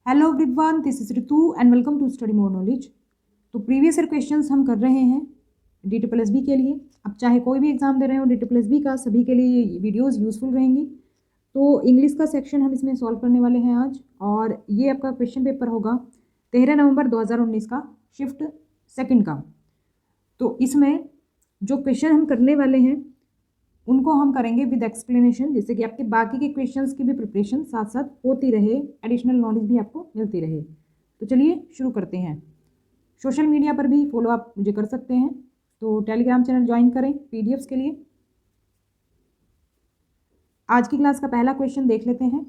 Hello everyone, this is Ritu and welcome to study more knowledge. तो previous year questions हम कर रहे हैं DSSB के लिए। अब चाहे कोई भी एग्जाम दे रहे हो DSSB का, सभी के लिए ये वीडियोस यूजफुल रहेंगी। तो इंग्लिश का सेक्शन हम इसमें सॉल्व करने वाले हैं आज, और ये आपका क्वेश्चन पेपर होगा 13 नवंबर 2019 का, शिफ्ट सेकंड का। तो इसमें जो क्वेश्चन हम करने वाले हैं उनको हम करेंगे विद एक्सप्लेनेशन, जिससे कि आपके बाकी के क्वेश्चंस की भी प्रिपरेशन साथ साथ होती रहे, एडिशनल नॉलेज भी आपको मिलती रहे। तो चलिए शुरू करते हैं। सोशल मीडिया पर भी फॉलो आप मुझे कर सकते हैं, तो टेलीग्राम चैनल ज्वाइन करें पीडीएफ्स के लिए। आज की क्लास का पहला क्वेश्चन देख लेते हैं।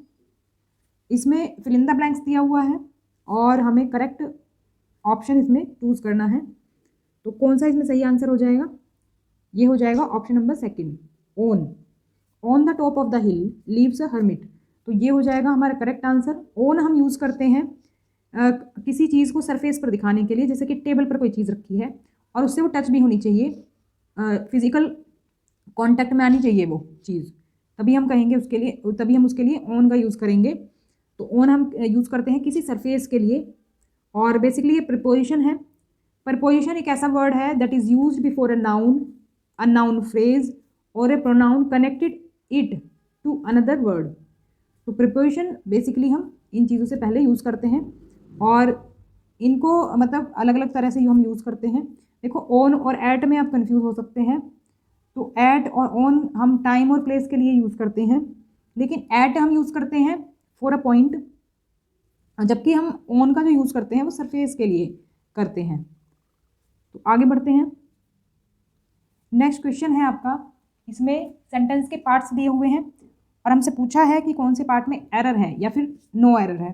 इसमें फिल इन द ब्लैंक्स दिया हुआ है और हमें करेक्ट ऑप्शन इसमें चूज करना है। तो कौन सा इसमें सही आंसर हो जाएगा? ये हो जाएगा option number second, on the top of the hill leaves a hermit. तो ये हो जाएगा हमारा करेक्ट आंसर। ऑन हम यूज़ करते हैं किसी चीज़ को सरफेस पर दिखाने के लिए, जैसे कि टेबल पर कोई चीज़ रखी है और उससे वो टच भी होनी चाहिए, फिजिकल कांटेक्ट में आनी चाहिए वो चीज़, तभी हम कहेंगे उसके लिए, तभी हम उसके लिए ऑन का यूज़ करेंगे। तो ऑन हम यूज़ करते हैं किसी सरफेस के लिए, और बेसिकली ये प्रीपोजिशन है। प्रीपोजिशन एक ऐसा वर्ड है that is used before a noun phrase और a pronoun connected it to another word. तो प्रीपोजिशन बेसिकली हम इन चीज़ों से पहले यूज़ करते हैं, और इनको मतलब अलग अलग तरह से हम यूज़ करते हैं। देखो, ऑन और एट में आप कंफ्यूज हो सकते हैं। तो एट और ऑन हम टाइम और प्लेस के लिए यूज़ करते हैं, लेकिन एट हम यूज़ करते हैं फॉर अ पॉइंट, जबकि हम ऑन का जो यूज़ करते हैं वो सरफेस के लिए करते हैं। तो आगे बढ़ते हैं। नेक्स्ट क्वेश्चन है आपका, इसमें सेंटेंस के पार्ट्स दिए हुए हैं और हमसे पूछा है कि कौन से पार्ट में एरर है या फिर नो एरर है।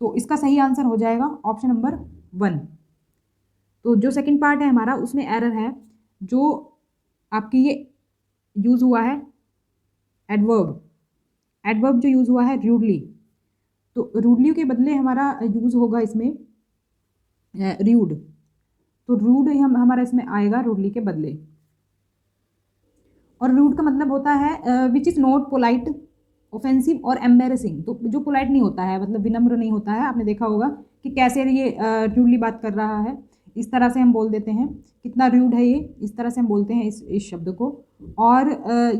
तो इसका सही आंसर हो जाएगा ऑप्शन नंबर 1। तो जो सेकंड पार्ट है हमारा, उसमें एरर है, जो आपकी ये यूज़ हुआ है एडवर्ब जो यूज़ हुआ है रूडली। तो रूडली के बदले हमारा यूज़ होगा इसमें रूड। तो रूड हमारा इसमें आएगा रूडली के बदले। और रूड का मतलब होता है which is not polite, offensive और एम्बेरसिंग। तो जो पोलाइट नहीं होता है, मतलब विनम्र नहीं होता है। आपने देखा होगा कि कैसे ये रूडली बात कर रहा है, इस तरह से हम बोल देते हैं, कितना रूड है ये, इस तरह से हम बोलते हैं इस शब्द को। और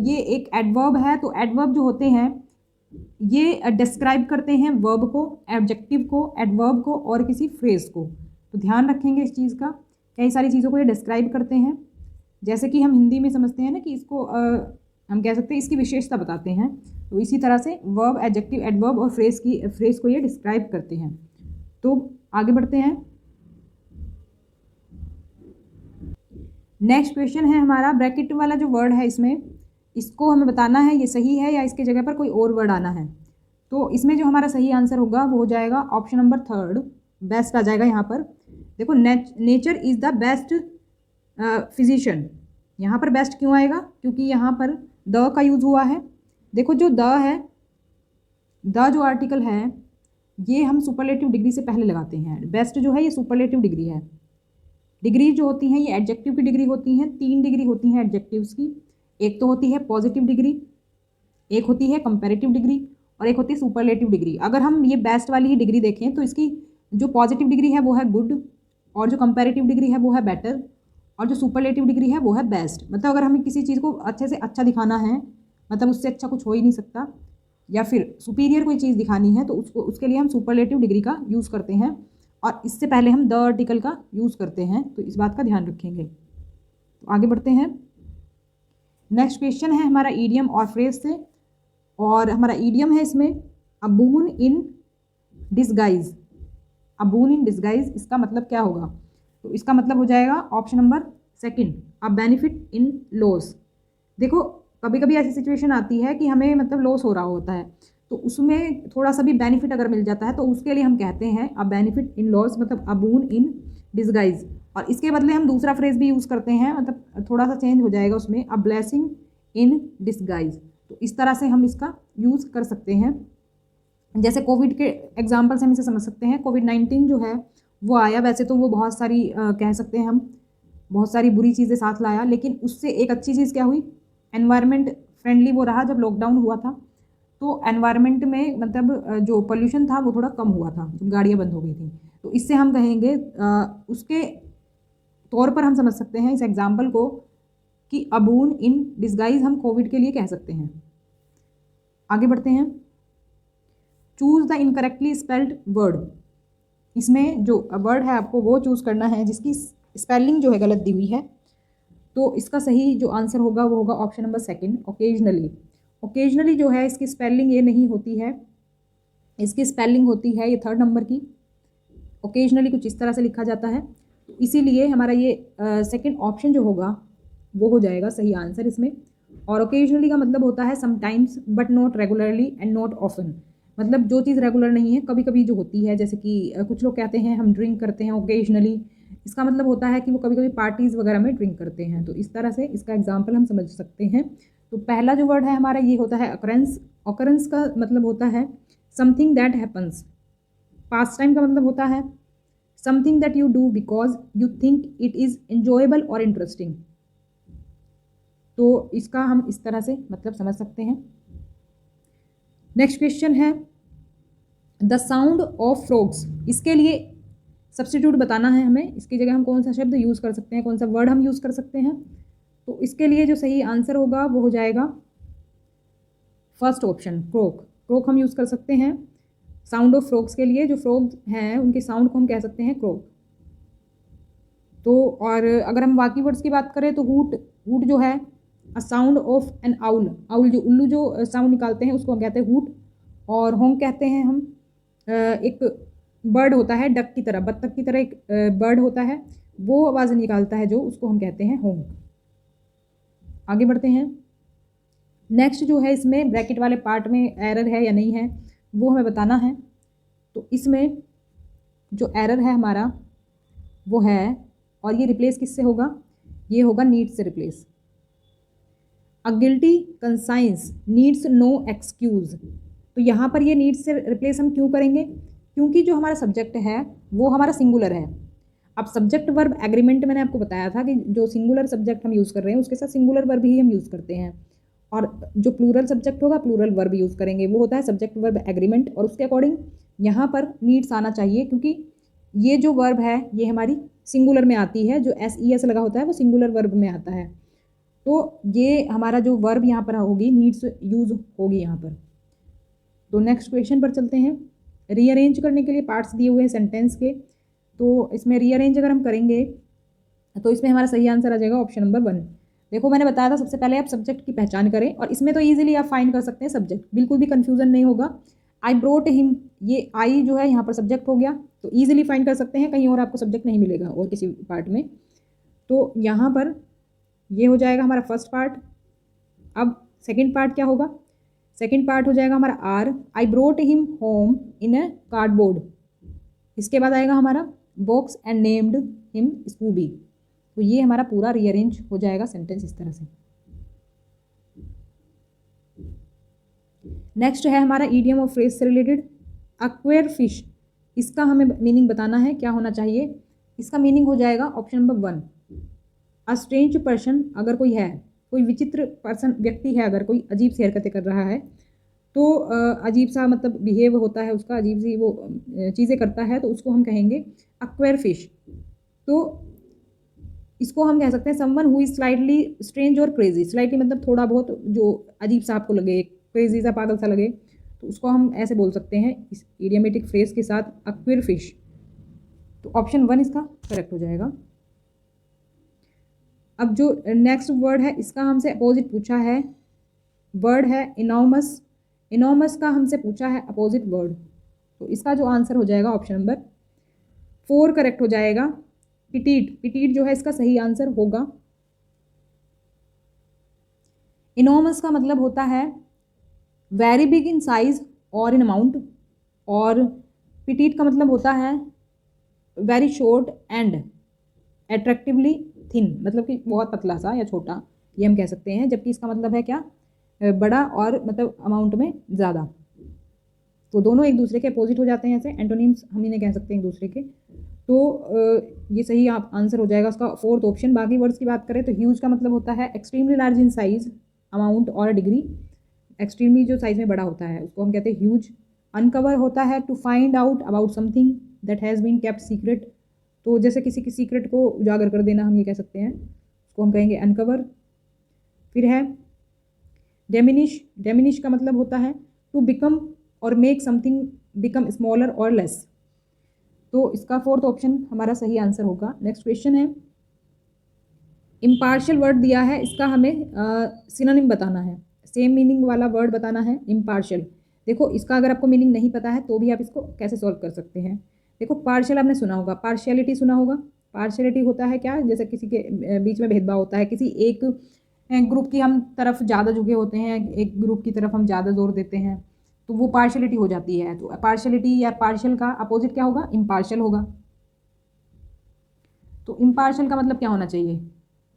ये एक एडवर्ब है। तो एडवर्ब जो होते हैं ये डिस्क्राइब करते हैं वर्ब को, एडजेक्टिव को, एडवर्ब को और किसी फ्रेज को। तो ध्यान रखेंगे इस चीज़ का, कई सारी चीज़ों को ये डिस्क्राइब करते हैं। जैसे कि हम हिंदी में समझते हैं ना कि इसको हम कह सकते हैं इसकी विशेषता बताते हैं, तो इसी तरह से वर्ब, एडजेक्टिव, एडवर्ब और फ्रेज को ये डिस्क्राइब करते हैं। तो आगे बढ़ते हैं। नेक्स्ट क्वेश्चन है हमारा, ब्रैकेट वाला जो वर्ड है इसमें, इसको हमें बताना है ये सही है या इसके जगह पर कोई और वर्ड आना है। तो इसमें जो हमारा सही आंसर होगा वो हो जाएगा ऑप्शन नंबर 3, बेस्ट आ जाएगा यहाँ पर। देखो, nature is the best physician. यहाँ पर बेस्ट क्यों आएगा? क्योंकि यहाँ पर द का यूज़ हुआ है। देखो, जो द है, द जो आर्टिकल है ये हम सुपरलेटिव डिग्री से पहले लगाते हैं। बेस्ट जो है ये सुपरलेटिव डिग्री है। डिग्री जो होती हैं ये एडजेक्टिव की डिग्री होती हैं। 3 डिग्री होती हैं एडजेक्टिव्स की। एक तो होती है पॉजिटिव डिग्री, एक होती है कंपैरेटिव डिग्री और एक होती है सुपरलेटिव डिग्री। अगर हम ये बेस्ट वाली ही डिग्री देखें तो इसकी जो पॉजिटिव डिग्री है वो है गुड, और जो कंपैरेटिव डिग्री है वो है बेटर, और जो सुपरलेटिव डिग्री है वो है बेस्ट। मतलब अगर हमें किसी चीज़ को अच्छे से अच्छा दिखाना है, मतलब उससे अच्छा कुछ हो ही नहीं सकता, या फिर सुपीरियर कोई चीज़ दिखानी है, तो उसके लिए हम सुपरलेटिव डिग्री का यूज़ करते हैं, और इससे पहले हम द आर्टिकल का यूज़ करते हैं। तो इस बात का ध्यान रखेंगे। तो आगे बढ़ते हैं। नेक्स्ट क्वेश्चन है हमारा ईडियम और फ्रेज से, और हमारा ईडियम है इसमें अ बून इन डिसगाइज। अ बून इन डिसगाइज, इसका मतलब क्या होगा? तो इसका मतलब हो जाएगा option number 2, a benefit in loss. देखो, कभी कभी ऐसी सिचुएशन आती है कि हमें मतलब लॉस हो रहा होता है, तो उसमें थोड़ा सा भी बेनिफिट अगर मिल जाता है तो उसके लिए हम कहते हैं अ बेनिफिट इन लॉस, मतलब अ बून इन डिसगाइज। और इसके बदले हम दूसरा फ्रेज भी यूज़ करते हैं, मतलब थोड़ा सा चेंज हो जाएगा उसमें, अ ब्लेसिंग इन डिसगाइज। तो इस तरह से हम इसका यूज़ कर सकते हैं। जैसे कोविड के एग्जाम्पल से हम इसे समझ सकते हैं। कोविड-19 जो है वो आया, वैसे तो वो बहुत सारी कह सकते हैं हम बहुत सारी बुरी चीज़ें साथ लाया, लेकिन उससे एक अच्छी चीज़ क्या हुई? एनवायरनमेंट फ्रेंडली वो रहा जब लॉकडाउन हुआ था। तो एनवायरनमेंट में मतलब जो पोल्यूशन था वो थोड़ा कम हुआ था जब गाड़ियाँ बंद हो गई थी। तो इससे हम कहेंगे उसके तौर पर हम समझ सकते हैं इस एग्जाम्पल को कि अ बून इन डिस्गाइज हम कोविड के लिए कह सकते हैं। आगे बढ़ते हैं। Choose the incorrectly spelled word. इसमें जो वर्ड है आपको वो चूज़ करना है जिसकी स्पेलिंग जो है गलत दी हुई है। तो इसका सही जो आंसर होगा वो होगा option number second, occasionally. Occasionally जो है इसकी स्पेलिंग ये नहीं होती है, इसकी स्पेलिंग होती है ये थर्ड नंबर की। ओकेजनली कुछ इस तरह से लिखा जाता है, तो इसीलिए हमारा ये सेकंड ऑप्शन जो होगा वो हो जाएगा सही आंसर इसमें। और ओकेजनली का मतलब होता है sometimes but not regularly and not often. मतलब जो चीज़ रेगुलर नहीं है, कभी कभी जो होती है, जैसे कि कुछ लोग कहते हैं हम ड्रिंक करते हैं ओकेजनली, इसका मतलब होता है कि वो कभी कभी पार्टीज़ वगैरह में ड्रिंक करते हैं। तो इस तरह से इसका एग्जाम्पल हम समझ सकते हैं। तो पहला जो वर्ड है हमारा ये होता है अकरेंस। अकरेंस का मतलब होता है something that happens. Past time का मतलब होता है something that you do because you think it is enjoyable और इंटरेस्टिंग। तो इसका हम इस तरह से मतलब समझ सकते हैं। नेक्स्ट क्वेश्चन है द साउंड ऑफ फ्रॉग्स। इसके लिए सब्स्टिट्यूट बताना है हमें, इसकी जगह हम कौन सा शब्द यूज़ कर सकते हैं, कौन सा वर्ड हम यूज़ कर सकते हैं। तो इसके लिए जो सही आंसर होगा वो हो जाएगा फर्स्ट ऑप्शन, क्रोक। क्रोक हम यूज़ कर सकते हैं साउंड ऑफ फ्रॉग्स के लिए। जो फ्रॉग्स हैं उनके साउंड को हम कह सकते हैं क्रोक। तो और अगर हम बाकी वर्ड्स की बात करें तो हूट। हूट जो है a sound of N owl. Owl जो उल्लू जो साउंड निकालते हैं उसको हम कहते हैं हूट। और होंग कहते हैं हम एक बर्ड होता है डक की तरह, बत्तख की तरह एक बर्ड होता है, वो आवाज़ निकालता है जो, उसको हम कहते हैं होंग। आगे बढ़ते हैं। नेक्स्ट जो है इसमें ब्रैकेट वाले पार्ट में एरर है या नहीं है वो हमें बताना है। तो इसमें जो एरर है हमारा वो है, और ये रिप्लेस किससे होगा, ये होगा नीड से replace. A guilty conscience needs no excuse. तो यहाँ पर ये नीड्स से रिप्लेस हम क्यों करेंगे, क्योंकि जो हमारा सब्जेक्ट है वो हमारा सिंगुलर है। अब सब्जेक्ट वर्ब एग्रीमेंट मैंने आपको बताया था कि जो सिंगुलर सब्जेक्ट हम यूज़ कर रहे हैं उसके साथ सिंगुलर वर्ब ही हम यूज़ करते हैं, और जो प्लूरल सब्जेक्ट होगा प्लूरल वर्ब यूज़ करेंगे, वो होता है सब्जेक्ट वर्ब एग्रीमेंट। और उसके अकॉर्डिंग यहाँ पर नीड्स आना चाहिए, क्योंकि ये जो वर्ब है ये हमारी सिंगुलर में आती है, जो SES लगा होता है वो सिंगुलर वर्ब में आता है। तो ये हमारा जो वर्ब यहाँ पर होगी नीड्स यूज़ होगी यहाँ पर। तो नेक्स्ट क्वेश्चन पर चलते हैं। रीअरेंज करने के लिए पार्ट्स दिए हुए हैं सेंटेंस के। तो इसमें रीअरेंज अगर हम करेंगे तो इसमें हमारा सही आंसर आ जाएगा ऑप्शन नंबर 1। देखो मैंने बताया था सबसे पहले आप सब्जेक्ट की पहचान करें, और इसमें तो ईजिली आप फाइंड कर सकते हैं सब्जेक्ट, बिल्कुल भी कन्फ्यूजन नहीं होगा। आई ब्रोट हिम, ये आई जो है यहाँ पर सब्जेक्ट हो गया, तो ईजिली फाइंड कर सकते हैं, कहीं और आपको सब्जेक्ट नहीं मिलेगा और किसी पार्ट में। तो यहाँ पर ये हो जाएगा हमारा फर्स्ट पार्ट। अब सेकेंड पार्ट क्या होगा, सेकेंड पार्ट हो जाएगा हमारा R. I brought him home in a cardboard. इसके बाद आएगा हमारा box and named him Scooby. तो ये हमारा पूरा रीअरेंज हो जाएगा सेंटेंस इस तरह से। नेक्स्ट है हमारा ईडियम और फ्रेज से रिलेटेड अक्वेयर फिश। इसका हमें मीनिंग बताना है, क्या होना चाहिए। इसका मीनिंग हो जाएगा option number 1, a strange person. अगर कोई है, कोई विचित्र पर्सन व्यक्ति है, अगर कोई अजीब सी हरकतें कर रहा है, तो अजीब सा मतलब बिहेव होता है उसका, अजीब सी वो चीज़ें करता है, तो उसको हम कहेंगे अक्वेयर फिश। तो इसको हम कह सकते हैं someone who is slightly strange और क्रेजी। स्लाइटली मतलब थोड़ा बहुत जो अजीब सा आपको लगे, क्रेजी सा, पागल सा लगे, तो उसको हम ऐसे बोल सकते हैं इस इडियमेटिक फ्रेज के साथ अक्वेयर फिश। तो ऑप्शन 1 इसका करेक्ट हो जाएगा। अब जो नेक्स्ट वर्ड है इसका हमसे अपोजिट पूछा है, वर्ड है इनॉर्मस। इनॉर्मस का हमसे पूछा है अपोजिट वर्ड, तो इसका जो आंसर हो जाएगा ऑप्शन नंबर 4 करेक्ट हो जाएगा, पिटीट। पिटीट जो है इसका सही आंसर होगा। इनॉर्मस का मतलब होता है वेरी बिग इन साइज और इन अमाउंट, और पिटीट का मतलब होता है वेरी शॉर्ट एंड एट्रैक्टिवली थिन, मतलब कि बहुत पतला सा या छोटा, ये हम कह सकते हैं। जबकि इसका मतलब है क्या, बड़ा और मतलब अमाउंट में ज़्यादा। तो दोनों एक दूसरे के अपोजिट हो जाते हैं, ऐसे एंटोनिम्स हम इन्हें कह सकते हैं एक दूसरे के। तो ये सही आप आंसर हो जाएगा उसका फोर्थ ऑप्शन। बाकी वर्ड्स की बात करें तो ह्यूज का मतलब होता है extremely large in size, amount और डिग्री। एक्सट्रीमली जो साइज में बड़ा होता है उसको हम कहते हैं ह्यूज। अनकवर होता है to find out about something that has been kept secret, तो जैसे किसी की सीक्रेट को उजागर कर देना हम ये कह सकते हैं, उसको हम कहेंगे अनकवर। फिर है डेमिनिश। डेमिनिश का मतलब होता है टू बिकम और मेक समथिंग बिकम स्मॉलर और लेस, तो इसका फोर्थ ऑप्शन हमारा सही आंसर होगा। नेक्स्ट क्वेश्चन है, इम्पार्शियल वर्ड दिया है, इसका हमें सिनोनिम बताना है, सेम मीनिंग वाला वर्ड बताना है इम्पार्शियल। देखो इसका अगर आपको मीनिंग नहीं पता है तो भी आप इसको कैसे सॉल्व कर सकते हैं। देखो पार्शियल आपने सुना होगा, पार्शियलिटी सुना होगा। पार्शियलिटी होता है क्या, जैसे किसी के बीच में भेदभाव होता है, किसी एक ग्रुप की हम तरफ ज़्यादा झुके होते हैं, एक ग्रुप की तरफ हम ज़्यादा जोर देते हैं, तो वो पार्शियलिटी हो जाती है। तो पार्शियलिटी या पार्शियल का अपोजिट क्या होगा, इम्पार्शियल होगा। तो इम्पार्शियल का मतलब क्या होना चाहिए,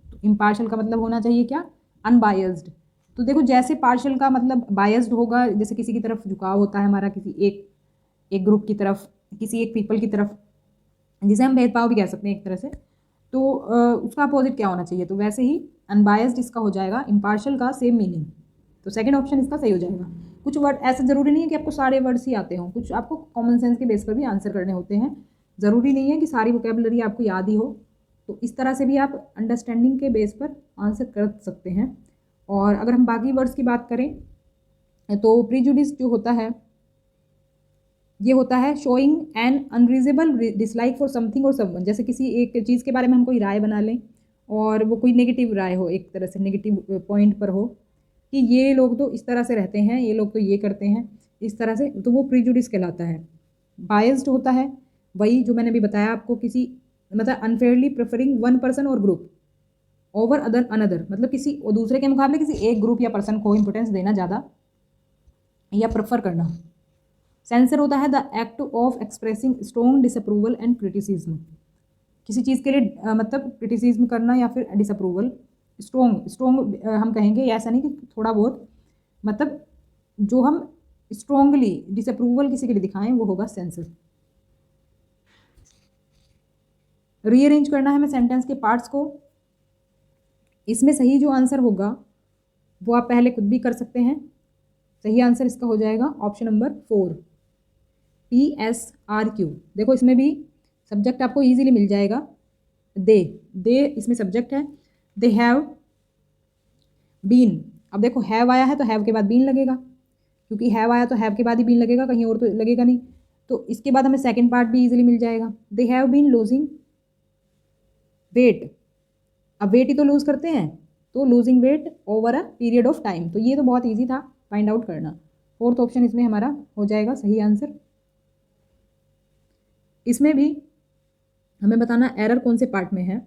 तो इम्पार्शियल का मतलब होना चाहिए क्या, अनबायस्ड। तो देखो जैसे पार्शियल का मतलब बायस्ड होगा, जैसे किसी की तरफ झुकाव होता है हमारा, किसी एक ग्रुप की तरफ, किसी एक पीपल की तरफ, जिसे हम भेदभाव भी कह सकते हैं एक तरह से, तो उसका अपोजिट क्या होना चाहिए, तो वैसे ही अनबायस्ड इसका हो जाएगा, इम्पार्शियल का सेम मीनिंग। तो सेकंड ऑप्शन इसका सही हो जाएगा। कुछ वर्ड ऐसा ज़रूरी नहीं है कि आपको सारे वर्ड्स ही आते हों, कुछ आपको कॉमन सेंस के बेस पर भी आंसर करने होते हैं, ज़रूरी नहीं है कि सारी वोकेबलरी आपको याद ही हो। तो इस तरह से भी आप अंडरस्टैंडिंग के बेस पर आंसर कर सकते हैं। और अगर हम बाकी वर्ड्स की बात करें तो प्रीजुडिस जो होता है ये होता है showing an unreasonable dislike for something और समवन, जैसे किसी एक चीज़ के बारे में हम कोई राय बना लें और वो कोई नेगेटिव राय हो, एक तरह से नेगेटिव पॉइंट पर हो कि ये लोग तो इस तरह से रहते हैं, ये लोग तो ये करते हैं इस तरह से, तो वो प्रीजुडिस कहलाता है। बायस्ड होता है वही जो मैंने अभी बताया आपको, किसी मतलब अनफेयरली प्रेफरिंग वन पर्सन और ग्रुप ओवर अदर अनदर, मतलब किसी दूसरे के मुकाबले किसी एक ग्रुप या पर्सन को इंपोर्टेंस देना ज़्यादा या प्रेफर करना। सेंसर होता है the act of expressing strong disapproval and criticism, किसी चीज़ के लिए मतलब क्रिटिसिज्म करना या फिर डिसअप्रूवल। स्ट्रॉन्ग हम कहेंगे, ऐसा नहीं कि थोड़ा बहुत, मतलब जो हम स्ट्रॉन्गली डिसअप्रूवल किसी के लिए दिखाएं वो होगा सेंसर। रीअरेंज करना है हमें सेंटेंस के पार्ट्स को, इसमें सही जो आंसर होगा वो आप पहले खुद भी कर सकते हैं। सही आंसर इसका हो जाएगा ऑप्शन नंबर 4 PSRQ। देखो इसमें भी सब्जेक्ट आपको इजीली मिल जाएगा, दे इसमें सब्जेक्ट है, दे हैव बीन। अब देखो हैव आया है तो हैव के बाद बीन लगेगा, क्योंकि हैव आया तो हैव के बाद ही बीन लगेगा, कहीं और तो लगेगा नहीं। तो इसके बाद हमें सेकंड पार्ट भी इजीली मिल जाएगा, they have been losing weight. अब वेट ही तो लूज़ करते हैं, तो losing weight over a period of time, तो ये तो बहुत ईजी था फाइंड आउट करना। फोर्थ ऑप्शन इसमें हमारा हो जाएगा सही आंसर। इसमें भी हमें बताना एरर कौन से पार्ट में है,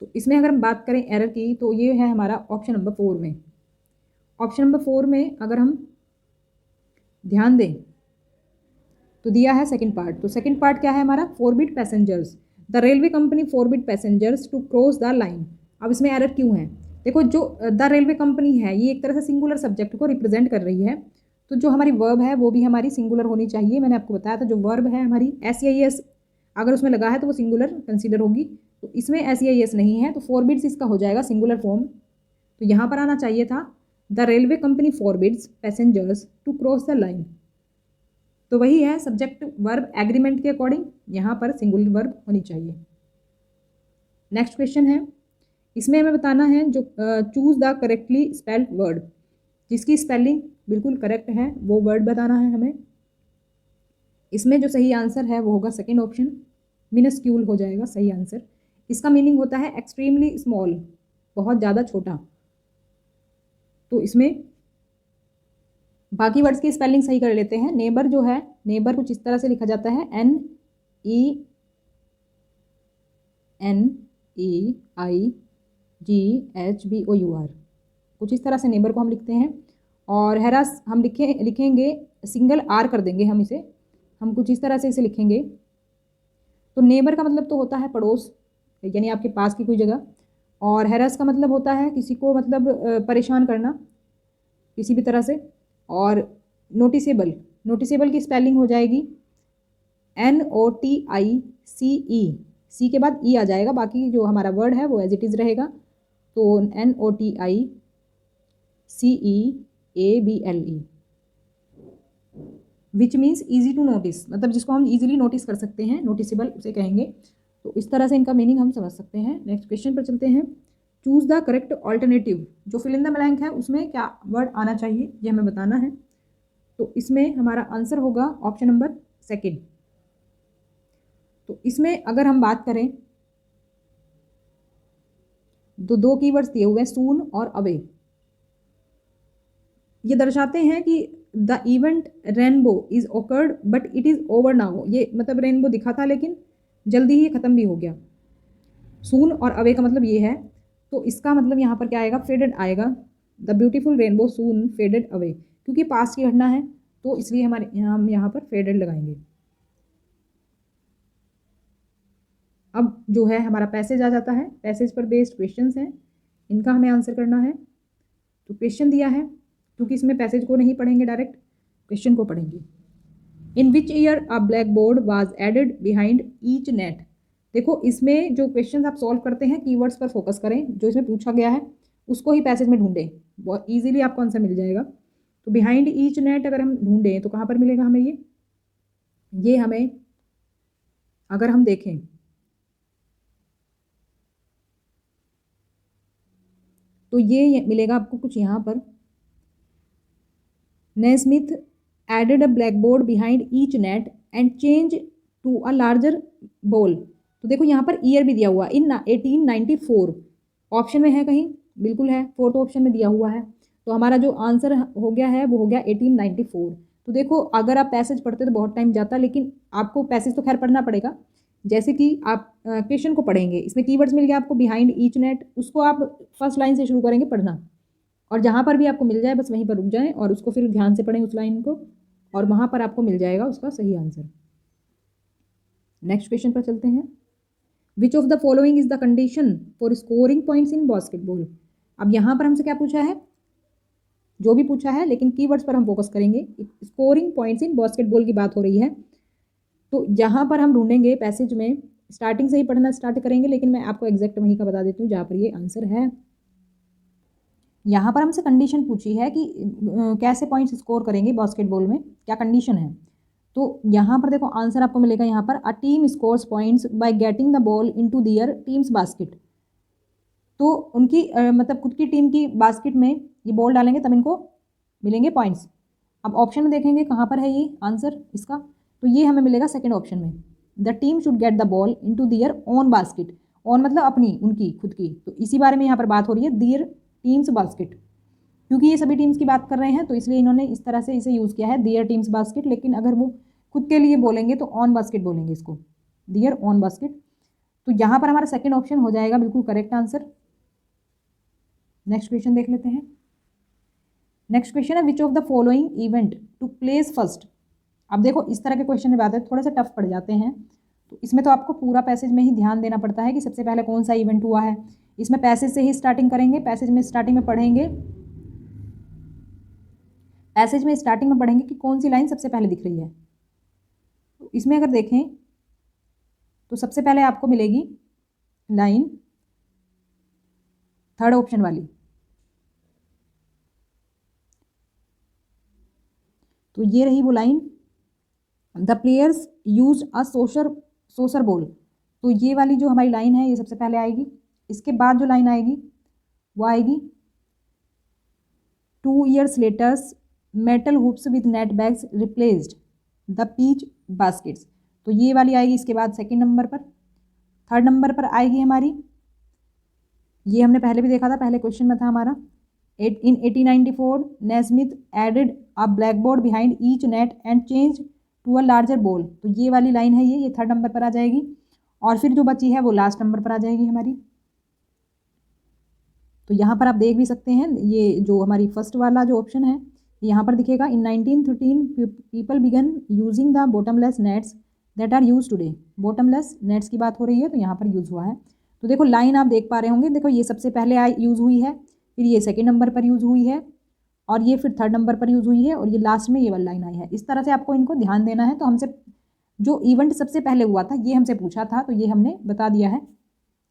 तो इसमें अगर हम बात करें एरर की तो ये है हमारा ऑप्शन नंबर 4 में। ऑप्शन नंबर 4 में अगर हम ध्यान दें तो दिया है सेकंड पार्ट, तो सेकंड पार्ट क्या है हमारा, forbid passengers, the railway company forbid passengers to cross the line. अब इसमें एरर क्यों है, देखो जो द रेलवे कंपनी है ये एक तरह से सिंगुलर सब्जेक्ट को रिप्रेजेंट कर रही है, तो जो हमारी वर्ब है वो भी हमारी सिंगुलर होनी चाहिए। मैंने आपको बताया था जो वर्ब है हमारी SEIS अगर उसमें लगा है तो वो सिंगुलर कंसीडर होगी, तो इसमें SEIS नहीं है, तो फॉरबिड्स इसका हो जाएगा सिंगुलर फॉर्म। तो यहाँ पर आना चाहिए था the railway company forbids passengers to cross the line, तो वही है सब्जेक्ट वर्ब एग्रीमेंट के अकॉर्डिंग यहाँ पर सिंगुलर वर्ब होनी चाहिए। नेक्स्ट क्वेश्चन है, इसमें हमें बताना है जो choose the correctly spelled word, जिसकी स्पेलिंग बिल्कुल करेक्ट है वो वर्ड बताना है हमें। इसमें जो सही आंसर है वो होगा सेकेंड ऑप्शन, मिनस्क्यूल हो जाएगा सही आंसर। इसका मीनिंग होता है एक्सट्रीमली स्मॉल, बहुत ज़्यादा छोटा। तो इसमें बाकी वर्ड्स की स्पेलिंग सही कर लेते हैं। नेबर जो है, नेबर कुछ इस तरह से लिखा जाता है NENEIGHBOUR, कुछ इस तरह से नेबर को हम लिखते हैं। और हैरास हम लिखेंगे सिंगल आर कर देंगे हम इसे, हम कुछ इस तरह से इसे लिखेंगे। तो नेबर का मतलब तो होता है पड़ोस, यानी आपके पास की कोई जगह, और हैरास का मतलब होता है किसी को मतलब परेशान करना किसी भी तरह से। और नोटिसेबल, नोटिसेबल की स्पेलिंग हो जाएगी NOTICE, सी के बाद ई आ जाएगा, बाकी जो हमारा वर्ड है वो एज इट इज़ रहेगा। तो NOTICE ABLE, which means easy to notice, मतलब जिसको हम ईजिली नोटिस कर सकते हैं, नोटिसेबल उसे कहेंगे। तो इस तरह से इनका मीनिंग हम समझ सकते हैं। नेक्स्ट क्वेश्चन पर चलते हैं। चूज द करेक्ट ऑल्टरनेटिव, जो फिल इन द ब्लैंक है उसमें क्या वर्ड आना चाहिए ये हमें बताना है। तो इसमें हमारा आंसर होगा ऑप्शन नंबर सेकेंड। तो इसमें अगर हम बात करें तो दो कीवर्ड्स दिए हुए हैं, सून और अवे। ये दर्शाते हैं कि the event rainbow is occurred but it is over now, ये मतलब रेनबो दिखा था लेकिन जल्दी ही खत्म भी हो गया। सून और अवे का मतलब ये है, तो इसका मतलब यहाँ पर क्या आएगा, फेडेड आएगा। The beautiful rainbow soon faded away, क्योंकि पास की घटना है तो इसलिए हम यहाँ पर फेडेड लगाएंगे। अब जो है हमारा पैसेज आ जाता है। पैसेज पर बेस्ड क्वेश्चंस हैं, इनका हमें आंसर करना है। तो क्वेश्चन दिया है, क्योंकि इसमें पैसेज को नहीं पढ़ेंगे डायरेक्ट, क्वेश्चन को पढ़ेंगे। In which year a black board was added behind each net. देखो इसमें जो क्वेश्चन आप सॉल्व करते हैं कीवर्ड्स पर फोकस करें, जो इसमें पूछा गया है उसको ही पैसेज में ढूंढें, बहुत ईजिली आपको आंसर मिल जाएगा। तो बिहाइंड ईच नेट अगर हम ढूंढें तो कहाँ पर मिलेगा हमें ये हमें अगर हम देखें तो ये मिलेगा आपको कुछ यहाँ पर। Naismith added a black board behind each net and change to a larger ball. तो देखो यहाँ पर ईयर भी दिया हुआ इन 1894, ऑप्शन में है कहीं, बिल्कुल है, फोर्थ ऑप्शन में दिया हुआ है। तो हमारा जो आंसर हो गया है वो हो गया 1894। तो देखो अगर आप पैसेज पढ़ते तो बहुत टाइम जाता, लेकिन आपको पैसेज तो खैर पढ़ना पड़ेगा। जैसे कि आप क्वेश्चन को पढ़ेंगे, इसमें कीवर्ड्स मिल गया आपको बिहाइंड ईच नेट, उसको आप फर्स्ट लाइन से शुरू करेंगे पढ़ना, और जहाँ पर भी आपको मिल जाए बस वहीं पर रुक जाएं और उसको फिर ध्यान से पढ़ें उस लाइन को, और वहाँ पर आपको मिल जाएगा उसका सही आंसर। नेक्स्ट क्वेश्चन पर चलते हैं। विच of the following is the condition for scoring points in basketball. अब यहाँ पर हमसे क्या पूछा है, जो भी पूछा है, लेकिन कीवर्ड्स पर हम फोकस करेंगे। स्कोरिंग पॉइंट्स इन बास्केटबॉल की बात हो रही है, तो यहाँ पर हम ढूंढेंगे पैसेज में, स्टार्टिंग से ही पढ़ना स्टार्ट करेंगे, लेकिन मैं आपको एग्जैक्ट वहीं का बता देती हूँ जहाँ पर ये आंसर है। यहाँ पर हमसे कंडीशन पूछी है कि कैसे पॉइंट्स स्कोर करेंगे बास्केटबॉल में, क्या कंडीशन है। तो यहाँ पर देखो आंसर आपको मिलेगा यहाँ पर, a team scores points by getting the ball into their teams basket. तो उनकी मतलब खुद की टीम की बास्केट में ये बॉल डालेंगे तब इनको मिलेंगे पॉइंट्स। अब ऑप्शन में देखेंगे कहाँ पर है ये आंसर इसका, तो ये हमें मिलेगा सेकेंड ऑप्शन में। The team should get the ball into their own basket, own मतलब अपनी, उनकी खुद की, तो इसी बारे में यहाँ पर बात हो रही है, देयर टीम्स बास्केट, क्योंकि ये सभी टीम्स की बात कर रहे हैं तो इसलिए इन्होंने इस तरह से इसे यूज़ किया है, देयर टीम्स बास्केट। लेकिन अगर वो खुद के लिए बोलेंगे तो ऑन बास्केट बोलेंगे इसको, देयर ऑन बास्केट। तो यहाँ पर हमारा सेकेंड ऑप्शन हो जाएगा बिल्कुल करेक्ट आंसर। नेक्स्ट क्वेश्चन देख लेते हैं। नेक्स्ट क्वेश्चन है, which of the following event to place first. अब देखो इस तरह के क्वेश्चन में बात है थोड़े से टफ पड़ जाते हैं, तो इसमें तो आपको पूरा पैसेज में ही ध्यान देना पड़ता है कि सबसे पहले कौन सा इवेंट हुआ है। इसमें पैसेज से ही स्टार्टिंग करेंगे, पैसेज में स्टार्टिंग में पढ़ेंगे, पैसेज में स्टार्टिंग में पढ़ेंगे कि कौन सी लाइन सबसे पहले दिख रही है। तो इसमें अगर देखें तो सबसे पहले आपको मिलेगी लाइन थर्ड ऑप्शन वाली, तो ये रही वो line, the players use a soccer ball. तो ये वाली जो हमारी लाइन है ये सबसे पहले आएगी। इसके बाद जो लाइन आएगी वो आएगी 2 years later metal hoops with net bags replaced the peach baskets. तो ये वाली आएगी इसके बाद सेकंड नंबर पर। थर्ड नंबर पर आएगी हमारी, ये हमने पहले भी देखा था, पहले क्वेश्चन में था हमारा, in 1894 Naismith added a black board behind each net and change to a larger ball. तो ये वाली लाइन है ये थर्ड नंबर पर आ जाएगी, और फिर जो बची है वो लास्ट नंबर पर आ जाएगी हमारी। तो यहाँ पर आप देख भी सकते हैं, ये जो हमारी फर्स्ट वाला जो ऑप्शन है यहाँ पर दिखेगा, in 1913 people began using the bottomless nets that are use today. Bottomless nets की बात हो रही है तो यहाँ पर यूज़ हुआ है। तो देखो लाइन आप देख पा रहे होंगे, देखो ये सबसे पहले यूज़ हुई है, फिर ये सेकेंड नंबर पर यूज़ हुई है, और ये फिर थर्ड नंबर पर यूज़ हुई है, और ये लास्ट में ये वाली लाइन आई है। इस तरह से आपको इनको ध्यान देना है। तो हमसे जो इवेंट सबसे पहले हुआ था ये हमसे पूछा था, तो ये हमने बता दिया है,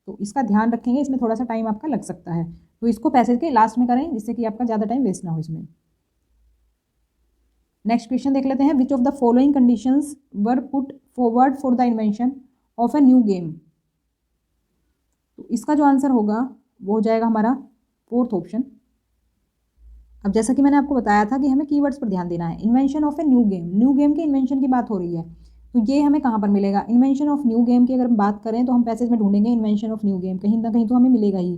तो इसका ध्यान रखेंगे। इसमें थोड़ा सा टाइम आपका लग सकता है, तो इसको पैसेज के लास्ट में करें जिससे कि आपका ज़्यादा टाइम वेस्ट ना हो इसमें। नेक्स्ट क्वेश्चन देख लेते हैं, विच of the following conditions were put forward for the invention of a new game. तो इसका जो आंसर होगा वो हो जाएगा हमारा फोर्थ ऑप्शन। अब जैसा कि मैंने आपको बताया था कि हमें कीवर्ड्स पर ध्यान देना है। Invention of a new game के इन्वेंशन की बात हो रही है, तो ये हमें कहाँ पर मिलेगा? इन्वेंशन ऑफ न्यू गेम की अगर हम बात करें तो हम पैसेज में ढूंढेंगे इन्वेंशन ऑफ न्यू गेम, कहीं ना कहीं तो हमें मिलेगा ही।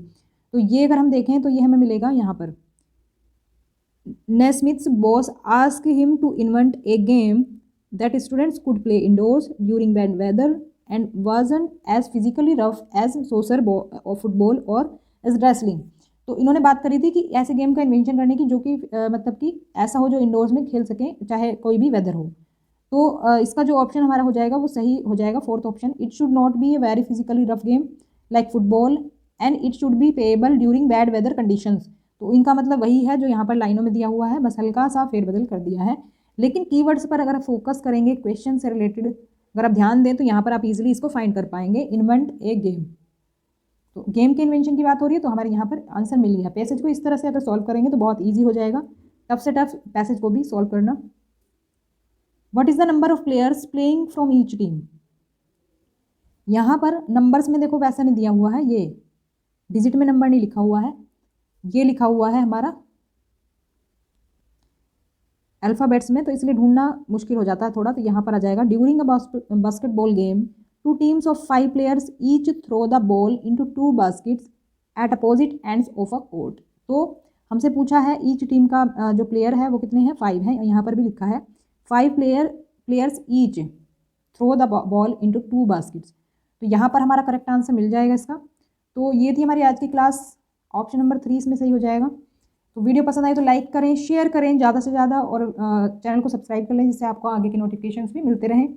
तो ये अगर हम देखें तो ये हमें मिलेगा यहाँ पर, Naismith's boss ask him to invent a game that students could play indoors during bad weather and wasn't as physically rough as soccer football और एज रेसलिंग। तो इन्होंने बात करी थी कि ऐसे गेम का इन्वेंशन करने की जो कि मतलब कि ऐसा हो जो इंडोर्स में खेल सकें चाहे कोई भी वेदर हो। तो इसका जो ऑप्शन हमारा हो जाएगा वो सही हो जाएगा, fourth option. It should not be a very physically rough game like football and it should be playable during bad weather conditions. तो इनका मतलब वही है जो यहाँ पर लाइनों में दिया हुआ है, बस हल्का सा फेरबदल कर दिया है। लेकिन कीवर्ड्स पर अगर फोकस करेंगे क्वेश्चन से रिलेटेड, अगर आप ध्यान दें तो यहाँ पर आप इजीली इसको फाइंड कर पाएंगे, इन्वेंट ए गेम। तो गेम के इन्वेंशन की बात हो रही है तो हमारे यहाँ पर आंसर मिल गया। पैसेज को इस तरह से अगर सॉल्व करेंगे तो बहुत ईजी हो जाएगा, टफ से टफ पैसेज को भी सॉल्व करना। What is the number of players playing from each team. यहाँ पर नंबर्स में देखो वैसा नहीं दिया हुआ है, ये डिजिट में नंबर नहीं लिखा हुआ है, ये लिखा हुआ है हमारा अल्फ़ाबेट्स में, तो इसलिए ढूंढना मुश्किल हो जाता है थोड़ा। तो यहाँ पर आ जाएगा, during a basketball game 2 teams of 5 players each throw the ball into 2 baskets at opposite ends of a court। तो हमसे पूछा है ईच टीम का जो प्लेयर है वो कितने हैं, 5 हैं, यहाँ पर भी लिखा है 5 players each throw the ball into 2 baskets. तो यहाँ पर हमारा करेक्ट आंसर मिल जाएगा इसका। तो ये थी हमारी आज की क्लास, ऑप्शन नंबर 3 इसमें सही हो जाएगा। तो वीडियो पसंद आई तो लाइक करें, शेयर करें ज़्यादा से ज़्यादा, और चैनल को सब्सक्राइब कर लें जिससे आपको आगे के नोटिफिकेशंस भी मिलते रहें।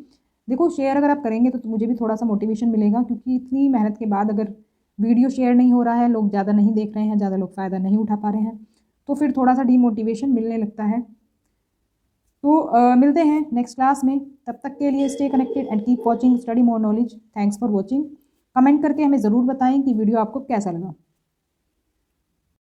देखो शेयर अगर आप करेंगे तो मुझे भी थोड़ा सा मोटिवेशन मिलेगा, क्योंकि इतनी मेहनत के बाद अगर वीडियो शेयर नहीं हो रहा है, लोग ज़्यादा नहीं देख रहे हैं, ज़्यादा लोग फ़ायदा नहीं उठा पा रहे हैं, तो फिर थोड़ा सा डीमोटिवेशन मिलने लगता है। तो मिलते हैं नेक्स्ट क्लास में, तब तक के लिए stay connected and keep watching study more knowledge. Thanks for watching. Comment करके हमें ज़रूर बताएं कि वीडियो आपको कैसा लगा।